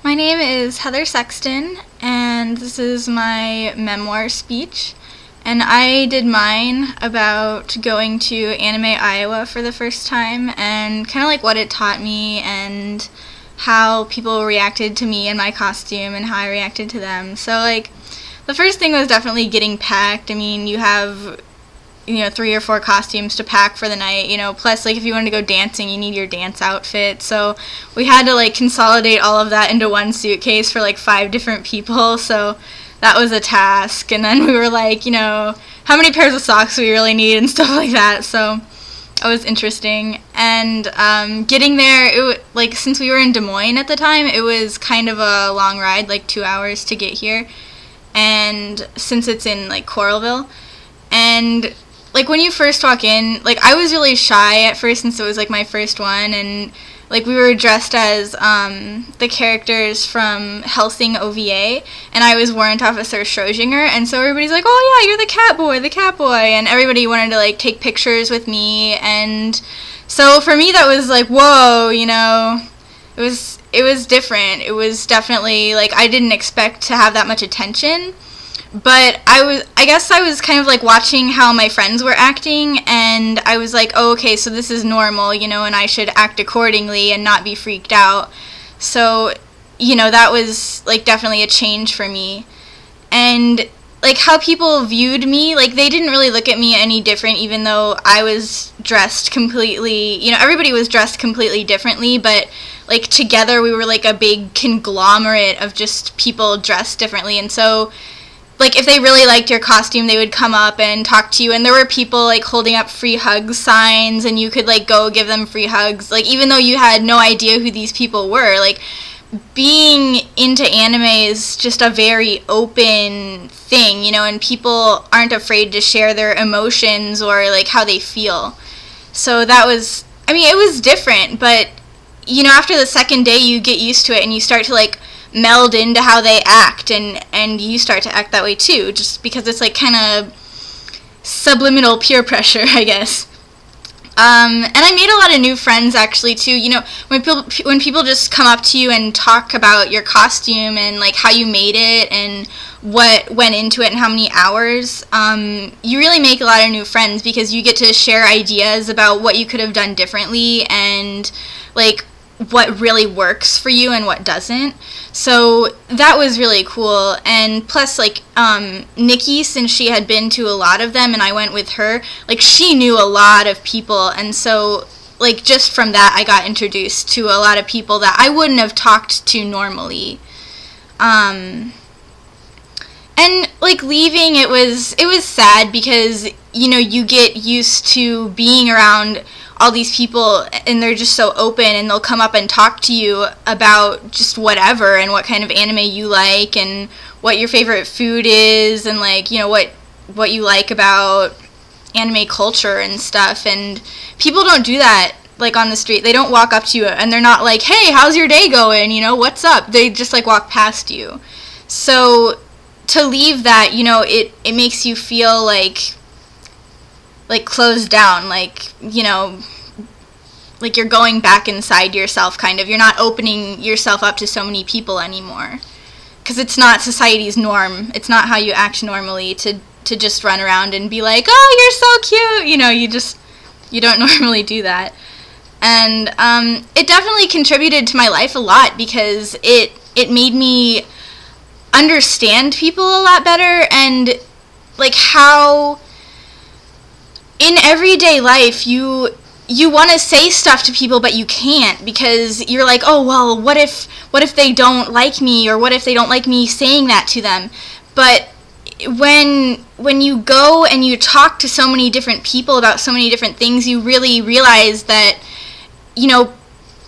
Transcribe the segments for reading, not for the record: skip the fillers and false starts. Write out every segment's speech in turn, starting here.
My name is Heather Sexton, and this is my memoir speech. And I did mine about going to Anime Iowa for the first time and kind of like what it taught me and how people reacted to me and my costume and how I reacted to them. So like the first thing was definitely getting packed. I mean, you have 3 or 4 costumes to pack for the night, plus like if you wanted to go dancing, you need your dance outfit. So we had to like consolidate all of that into one suitcase for like 5 different people. So that was a task. And then we were like, how many pairs of socks do we really need and stuff like that. So that was interesting. And getting there, since we were in Des Moines at the time, it was kind of a long ride, like 2 hours to get here. And since it's in like Coralville, and like when you first walk in, like I was really shy at first since it was like my first one, and like we were dressed as the characters from Hellsing OVA, and I was Warrant Officer Schrodinger, and so everybody's like, oh yeah, you're the cat boy, and everybody wanted to like take pictures with me, and so for me that was like, whoa, it was different. It was definitely like I didn't expect to have that much attention. But I guess I was kind of like watching how my friends were acting, and I was like, oh, okay, so this is normal, and I should act accordingly and not be freaked out. So, that was like definitely a change for me. And like how people viewed me, like they didn't really look at me any different, even though I was dressed completely, everybody was dressed completely differently, but like together we were like a big conglomerate of just people dressed differently. And so like if they really liked your costume, they would come up and talk to you, and there were people like holding up free hugs signs, and you could like go give them free hugs, like even though you had no idea who these people were. Like being into anime is just a very open thing, and people aren't afraid to share their emotions or like how they feel. So that was, it was different, but after the second day you get used to it and you start to like meld into how they act, and you start to act that way too, just because it's like kind of subliminal peer pressure, I guess. And I made a lot of new friends actually too. When people just come up to you and talk about your costume and like how you made it and what went into it and how many hours, you really make a lot of new friends because you get to share ideas about what you could have done differently and like what really works for you and what doesn't. So that was really cool. And plus like Nikki, since she had been to a lot of them and I went with her, like she knew a lot of people, and so like just from that I got introduced to a lot of people that I wouldn't have talked to normally. And like leaving, it was sad because you get used to being around all these people and they're just so open, and they'll come up and talk to you about just whatever and what kind of anime you like and what your favorite food is and like what you like about anime culture and stuff. And people don't do that like on the street. They don't walk up to you and they're not like, hey, how's your day going, what's up? They just like walk past you. So to leave that, it makes you feel like closed down, like you're going back inside yourself, kind of. You're not opening yourself up to so many people anymore, because it's not society's norm. It's not how you act normally to just run around and be like, oh, you're so cute, you don't normally do that. And it definitely contributed to my life a lot because it made me understand people a lot better, and like how in everyday life you want to say stuff to people but you can't, because you're like, oh well, what if they don't like me, or what if they don't like me saying that to them? But when you go and you talk to so many different people about so many different things, you really realize that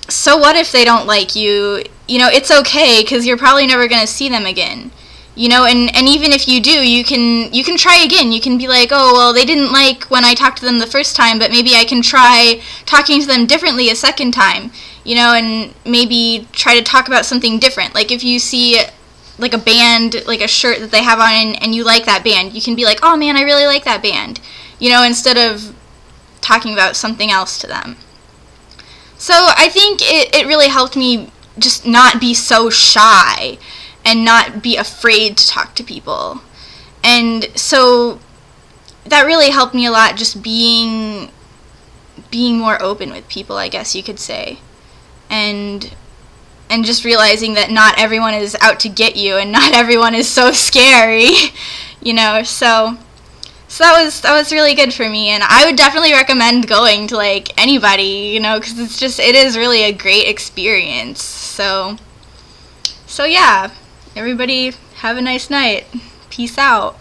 so what if they don't like you? It's okay, because you're probably never going to see them again. And even if you do, you can try again. You can be like, oh, well, they didn't like when I talked to them the first time, but maybe I can try talking to them differently a second time, and maybe try to talk about something different. Like if you see like a band, like a shirt that they have on and you like that band, you can be like, oh man, I really like that band, instead of talking about something else to them. So I think it really helped me just not be so shy and not be afraid to talk to people. And so that really helped me a lot, just being more open with people, I guess you could say. And just realizing that not everyone is out to get you and not everyone is so scary, you know. So that was really good for me, and I would definitely recommend going to like anybody, you know, because it is really a great experience. So yeah, everybody have a nice night. Peace out.